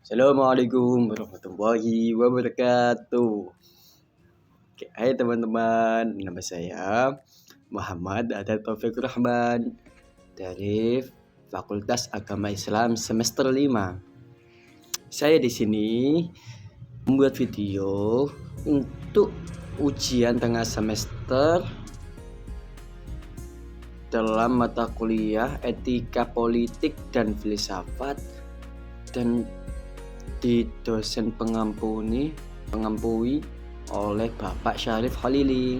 Assalamualaikum warahmatullahi wabarakatuh. Oke, hai teman-teman, nama saya Muhammad Adel Taufik Rahman dari Fakultas Agama Islam semester 5. Saya di sini membuat video untuk ujian tengah semester dalam mata kuliah Etika Politik dan Filsafat dan di dosen pengampui oleh Bapak Syarif Khalili.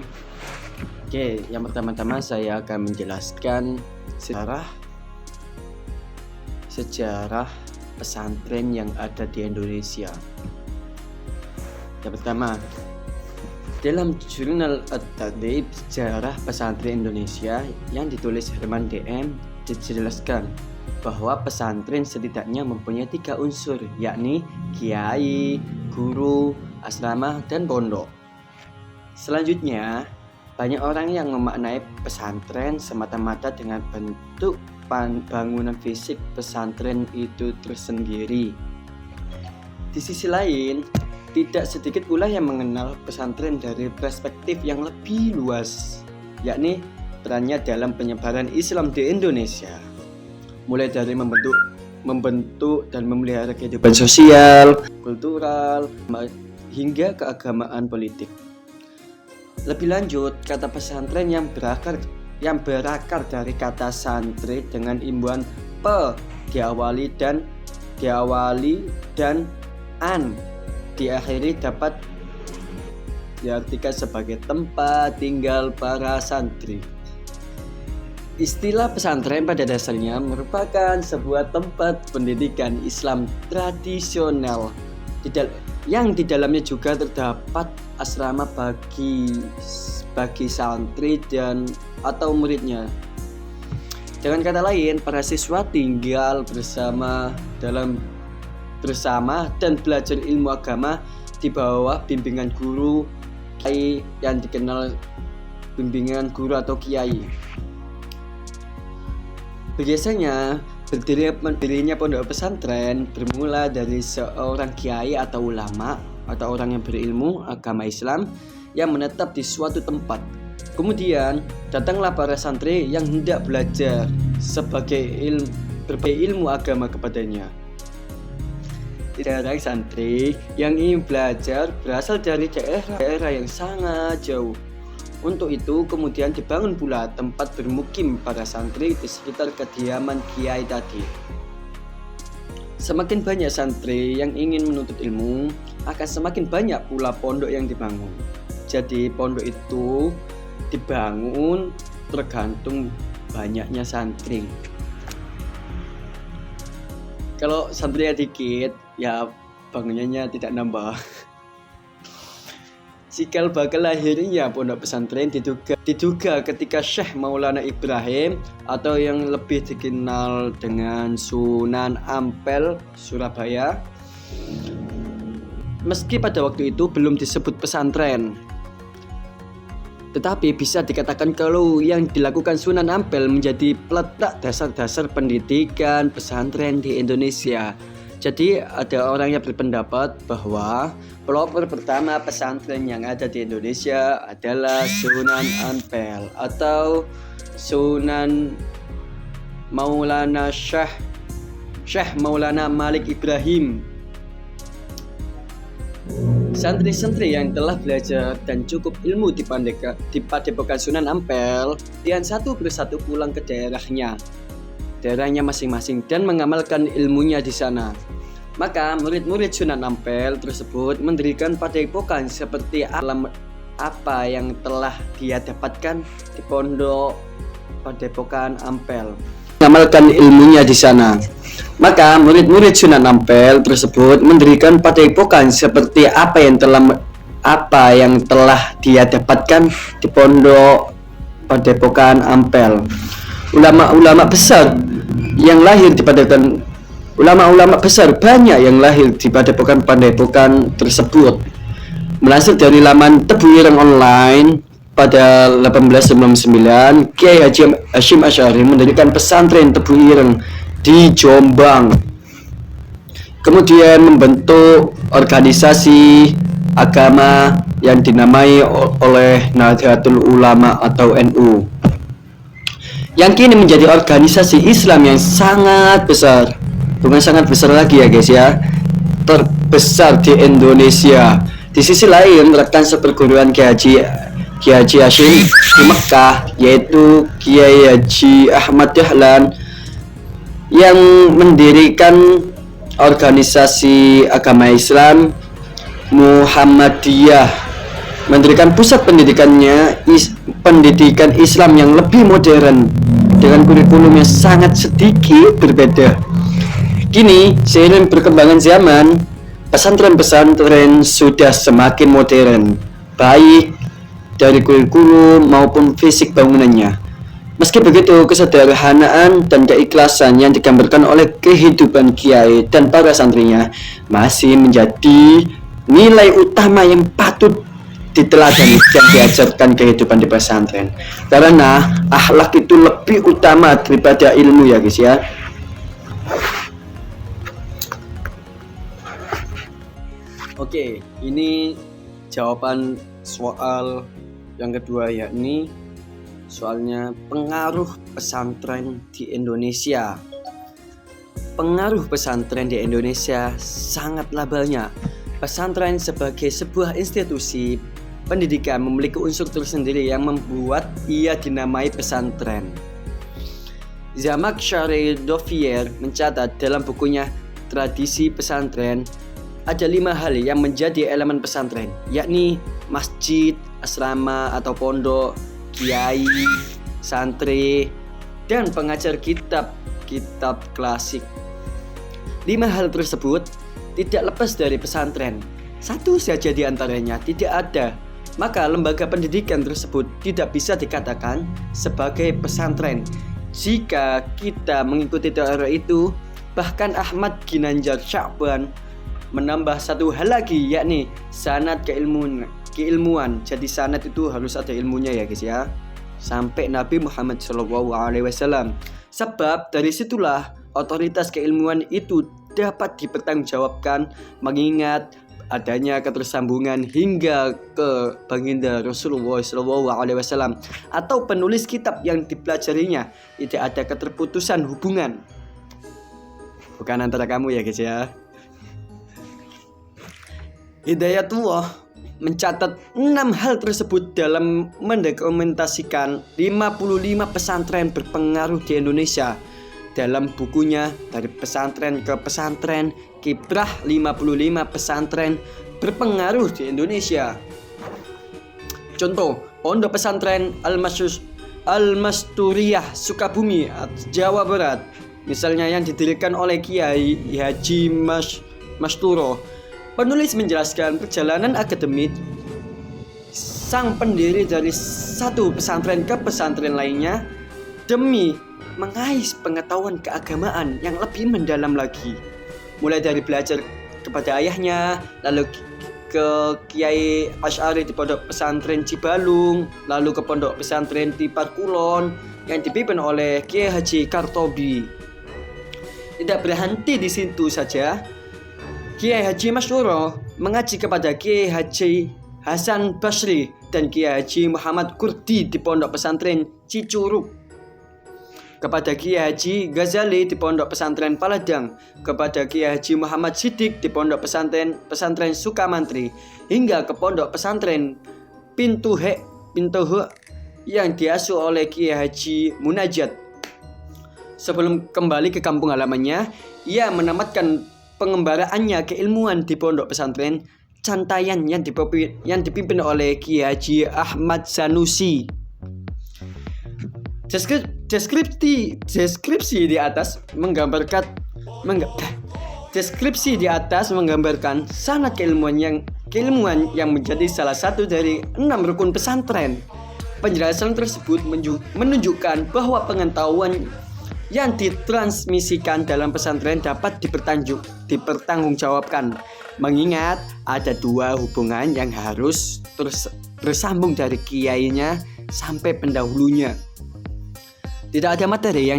Oke, yang pertama-tama saya akan menjelaskan sejarah pesantren yang ada di Indonesia. Yang pertama, dalam jurnal At-Tadib Sejarah Pesantren Indonesia yang ditulis Herman DM dijelaskan bahwa pesantren setidaknya mempunyai 3 unsur, yakni kiai, guru, asrama, dan pondok. Selanjutnya, banyak orang yang memaknai pesantren semata-mata dengan bentuk bangunan fisik pesantren itu tersendiri. Di sisi lain, tidak sedikit pula yang mengenal pesantren dari perspektif yang lebih luas, yakni perannya dalam penyebaran Islam di Indonesia, mulai dari membentuk dan memelihara kehidupan sosial, kultural, hingga keagamaan politik. Lebih lanjut, kata pesantren yang berakar dari kata santri dengan imbuhan pe diawali dan an diakhiri dapat diartikan sebagai tempat tinggal para santri. Istilah pesantren pada dasarnya merupakan sebuah tempat pendidikan Islam tradisional yang di dalamnya juga terdapat asrama bagi santri dan atau muridnya. Dengan kata lain, para siswa tinggal bersama dan belajar ilmu agama di bawah bimbingan guru kiai yang dikenal bimbingan guru atau kiai. Biasanya berdirinya pondok pesantren bermula dari seorang kiai atau ulama atau orang yang berilmu agama Islam yang menetap di suatu tempat. Kemudian datanglah para santri yang hendak belajar berbagai ilmu agama kepadanya. Tidak santri yang ingin belajar berasal dari daerah yang sangat jauh. Untuk itu kemudian dibangun pula tempat bermukim para santri di sekitar kediaman kiai tadi. Semakin banyak santri yang ingin menuntut ilmu, akan semakin banyak pula pondok yang dibangun. Jadi pondok itu dibangun tergantung banyaknya santri. Kalau santrinya dikit, ya bangunannya tidak nambah. Cikal bakal lahirnya pondok pesantren diduga ketika Syekh Maulana Ibrahim atau yang lebih dikenal dengan Sunan Ampel Surabaya. Meski pada waktu itu belum disebut pesantren, tetapi bisa dikatakan kalau yang dilakukan Sunan Ampel menjadi peletak dasar-dasar pendidikan pesantren di Indonesia. Jadi ada orang yang berpendapat bahwa pelopor pertama pesantren yang ada di Indonesia adalah Sunan Ampel atau Sunan Maulana Syekh Maulana Malik Ibrahim. Santri-santri yang telah belajar dan cukup ilmu di Padepokan Sunan Ampel dan satu persatu pulang ke daerahnya masing-masing dan mengamalkan ilmunya di sana. Maka murid-murid Sunan Ampel tersebut mendirikan padepokan seperti apa yang telah dia dapatkan di pondok Padepokan Ampel, mengamalkan ilmunya di sana. Maka murid-murid Sunan Ampel tersebut mendirikan padepokan seperti apa yang telah dia dapatkan di pondok Padepokan Ampel. Ulama-ulama besar banyak yang lahir di padepokan tersebut. Melansir dari laman Tebu Ireng Online pada 1899, Kiai Haji Hasyim Asy'ari mendirikan pesantren Tebu Ireng di Jombang. kemudian membentuk organisasi agama yang dinamai oleh Nahdlatul Ulama atau NU, yang kini menjadi organisasi Islam yang sangat besar, bukan sangat besar lagi ya guys ya, terbesar di Indonesia. Di sisi lain, rekan seperguruan Kiai Haji Hashim di Mekah, yaitu Kiai Haji Ahmad Dahlan, yang mendirikan organisasi agama Islam Muhammadiyah, mendirikan pusat pendidikan Islam yang lebih modern dengan kurikulum yang sangat sedikit berbeda. Kini, seiring perkembangan zaman, pesantren-pesantren sudah semakin modern, baik dari kurikulum maupun fisik bangunannya. Meski begitu, kesederhanaan dan keikhlasan yang digambarkan oleh kehidupan kiai dan para santrinya masih menjadi nilai utama yang patut diteladani dan diajarkan kehidupan di pesantren. Karena akhlak itu lebih utama daripada ilmu ya guys ya. Oke, ini jawaban soal yang kedua, yakni soalnya pengaruh pesantren di Indonesia. Pengaruh pesantren di Indonesia sangatlah banyak. Pesantren sebagai sebuah institusi pendidikan memiliki unsur tersendiri yang membuat ia dinamai pesantren. Zamakshari Dovier mencatat dalam bukunya Tradisi Pesantren, ada 5 hal yang menjadi elemen pesantren, yakni masjid, asrama atau pondok, kiai, santri, dan pengajar kitab klasik. 5 hal tersebut tidak lepas dari pesantren. Satu saja di antaranya tidak ada, maka lembaga pendidikan tersebut tidak bisa dikatakan sebagai pesantren. Jika kita mengikuti teori itu, bahkan Ahmad Ginanjar Sya'ban menambah satu hal lagi, yakni sanad keilmuan. Jadi sanad itu harus ada ilmunya ya guys ya, sampai Nabi Muhammad SAW. Sebab dari situlah otoritas keilmuan itu dapat dipertanggungjawabkan, mengingat adanya ketersambungan hingga ke baginda Rasulullah SAW atau penulis kitab yang dipelajarinya. Tidak ada keterputusan hubungan, bukan antara kamu ya guys ya. Hidayatullah mencatat 6 hal tersebut dalam mendokumentasikan 55 pesantren berpengaruh di Indonesia dalam bukunya Dari Pesantren ke Pesantren, Kiprah 55 Pesantren Berpengaruh di Indonesia. Contoh, Pondok Pesantren Al-Masturiyah Sukabumi, Jawa Barat, misalnya, yang didirikan oleh Kiai Haji Masturo. Penulis menjelaskan perjalanan akademik sang pendiri dari satu pesantren ke pesantren lainnya demi mengais pengetahuan keagamaan yang lebih mendalam lagi. Mulai dari belajar kepada ayahnya, lalu ke Kiai Asy'ari di Pondok Pesantren Cibalung, lalu ke Pondok Pesantren di Parkulon yang dipimpin oleh Kiai Haji Kartobi. Tidak berhenti di situ saja, Kiai Haji Masyuro mengaji kepada Kiai Haji Hasan Basri dan Kiai Haji Muhammad Kurdi di Pondok Pesantren Cicurug, kepada Kiai Haji Ghazali di Pondok Pesantren Paladang, kepada Kiai Haji Muhammad Siddiq di Pondok Pesantren Sukamantri, hingga ke Pondok Pesantren Pintuhe yang diasuh oleh Kiai Haji Munajat. Sebelum kembali ke kampung halamannya, ia menamatkan pengembaraannya keilmuan di Pondok Pesantren Cantayan yang dipimpin oleh Kiai Haji Ahmad Sanusi. Deskripsi di atas menggambarkan sanad keilmuan yang menjadi salah satu dari 6 rukun pesantren. Penjelasan tersebut menunjukkan bahwa pengetahuan yang ditransmisikan dalam pesantren dapat dipertanggungjawabkan, mengingat ada 2 hubungan yang harus terus bersambung dari kiainya sampai pendahulunya. Tidak ada materi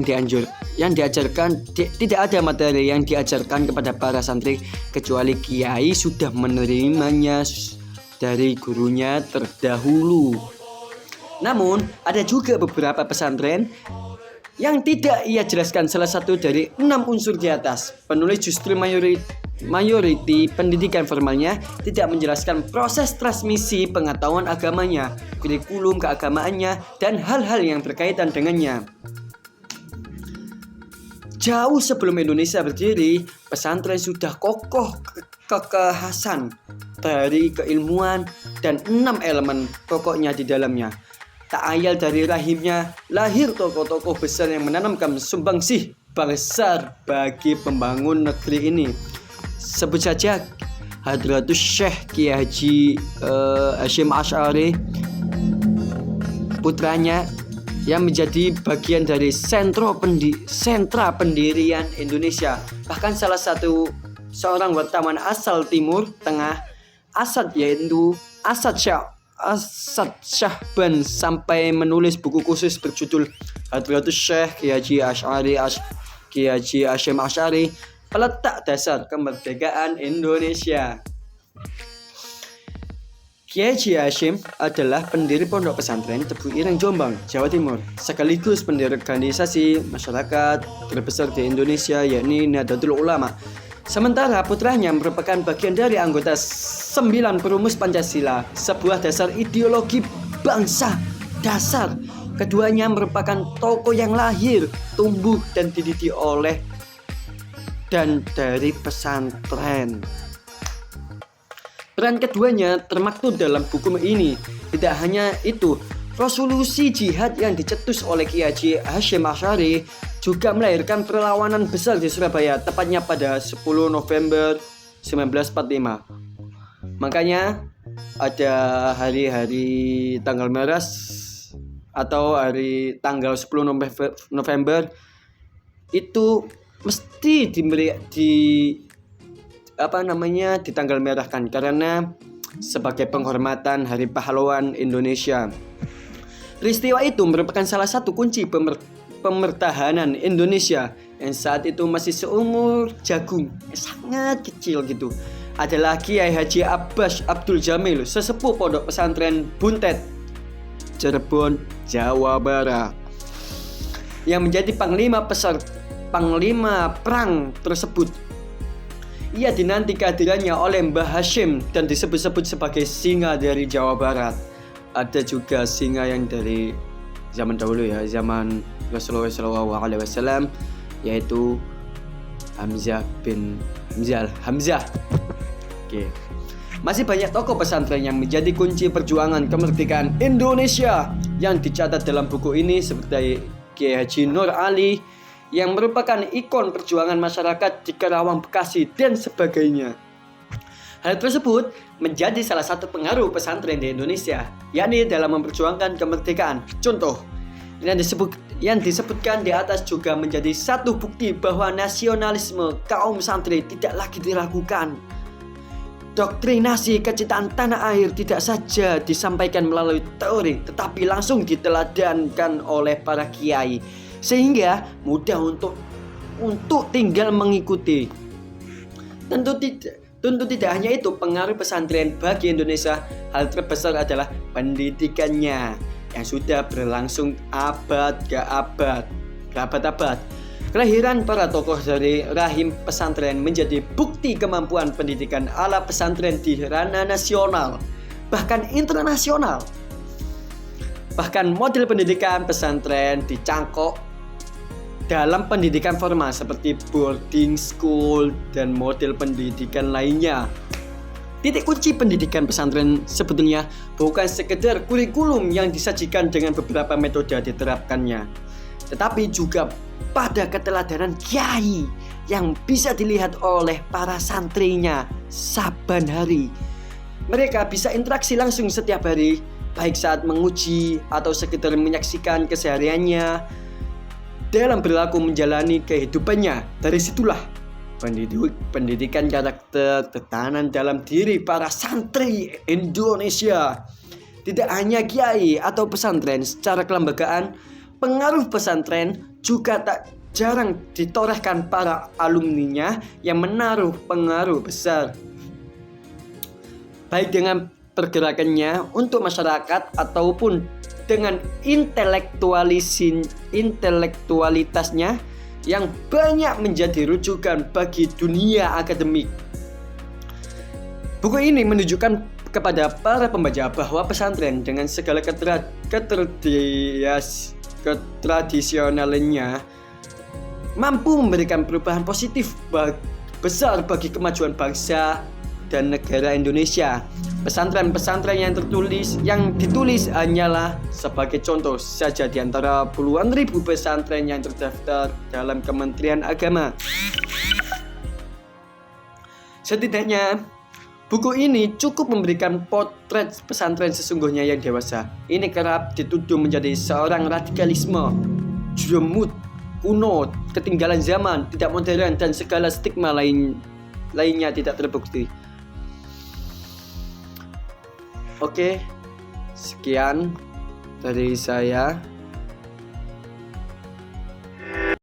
tidak ada materi yang diajarkan kepada para santri kecuali kiai sudah menerimanya dari gurunya terdahulu. Namun, ada juga beberapa pesantren yang tidak ia jelaskan salah satu dari 6 unsur di atas. Penulis justru mayoriti pendidikan formalnya tidak menjelaskan proses transmisi pengetahuan agamanya, kurikulum keagamaannya, dan hal-hal yang berkaitan dengannya. Jauh sebelum Indonesia berdiri, pesantren sudah kokoh kekhasan dari keilmuan dan 6 elemen pokoknya di dalamnya. Tak ayal dari rahimnya lahir tokoh-tokoh besar yang menanamkan sumbangsih besar bagi pembangun negeri ini. Sebut saja Hadratus Syekh Kiai Haji Hasyim Asy'ari, putranya yang menjadi bagian dari sentra pendirian Indonesia. Bahkan salah satu seorang wartawan asal Timur Tengah, yaitu Asad Syahban, sampai menulis buku khusus berjudul Hadratus Syekh Kiai Haji Hasyim Asy'ari, peletak dasar kemerdekaan Indonesia. Kiai Haji Hasyim adalah pendiri Pondok Pesantren Tebu Ireng Jombang, Jawa Timur, sekaligus pendiri organisasi masyarakat terbesar di Indonesia, yakni Nahdlatul Ulama. Sementara putranya merupakan bagian dari anggota 9 perumus Pancasila, sebuah dasar ideologi bangsa dasar. Keduanya merupakan tokoh yang lahir, tumbuh, dan dididik oleh dan dari pesantren. Peran keduanya termaktub dalam buku ini. Tidak hanya itu, resolusi jihad yang dicetus oleh Kiai Haji Hasyim Asy'ari juga melahirkan perlawanan besar di Surabaya, tepatnya pada 10 November 1945. Makanya ada hari-hari tanggal merah atau hari tanggal 10 November itu mesti di tanggal merahkan, karena sebagai penghormatan Hari Pahlawan Indonesia. Peristiwa itu merupakan salah satu kunci pemertahanan Indonesia yang saat itu masih seumur jagung, sangat kecil gitu. Adalah Kiai Haji Abbas Abdul Jamil, sesepuh Pondok Pesantren Buntet, Cirebon, Jawa Barat, yang menjadi panglima perang tersebut. Ia dinanti kehadirannya oleh Mbah Hasyim dan disebut-sebut sebagai singa dari Jawa Barat. Ada juga singa yang dari zaman dahulu ya, zaman Rasulullah SAW, yaitu Hamzah bin Hamzah. Oke. Masih banyak tokoh pesantren yang menjadi kunci perjuangan kemerdekaan Indonesia yang dicatat dalam buku ini, seperti Kiai Haji Nur Ali yang merupakan ikon perjuangan masyarakat di Karawang, Bekasi, dan sebagainya. Hal tersebut menjadi salah satu pengaruh pesantren di Indonesia, yakni dalam memperjuangkan kemerdekaan. Contoh yang disebutkan di atas juga menjadi satu bukti bahwa nasionalisme kaum santri tidak lagi diragukan. Doktrinasi kecintaan tanah air tidak saja disampaikan melalui teori, tetapi langsung diteladankan oleh para kiai, sehingga mudah untuk tinggal mengikuti. Tentu tidak hanya itu pengaruh pesantren bagi Indonesia. Hal terbesar adalah pendidikannya yang sudah berlangsung abad ke abad. Kelahiran para tokoh dari rahim pesantren menjadi bukti kemampuan pendidikan ala pesantren di ranah nasional, bahkan internasional. Bahkan model pendidikan pesantren dicangkok dalam pendidikan formal seperti boarding school dan model pendidikan lainnya. Titik kunci pendidikan pesantren sebetulnya bukan sekedar kurikulum yang disajikan dengan beberapa metode diterapkannya, tetapi juga pada keteladanan kiai yang bisa dilihat oleh para santrinya saban hari. Mereka bisa interaksi langsung setiap hari, baik saat menguji atau sekedar menyaksikan kesehariannya dalam berlaku menjalani kehidupannya. Dari situlah pendidikan karakter tertanam dalam diri para santri Indonesia. Tidak hanya kiai atau pesantren secara kelembagaan, pengaruh pesantren juga tak jarang ditorehkan para alumninya yang menaruh pengaruh besar, baik dengan pergerakannya untuk masyarakat ataupun dengan intelektualitasnya yang banyak menjadi rujukan bagi dunia akademik. Buku ini menunjukkan kepada para pembaca bahwa pesantren dengan segala ketradisionalannya mampu memberikan perubahan positif besar bagi kemajuan bangsa dan negara Indonesia. Pesantren-pesantren yang ditulis hanyalah sebagai contoh saja di antara puluhan ribu pesantren yang terdaftar dalam Kementerian Agama. Setidaknya, buku ini cukup memberikan potret pesantren sesungguhnya yang dewasa. Ini kerap dituduh menjadi seorang radikalisme, jumud, kuno, ketinggalan zaman, tidak modern, dan segala stigma lainnya tidak terbukti. Oke, sekian dari saya.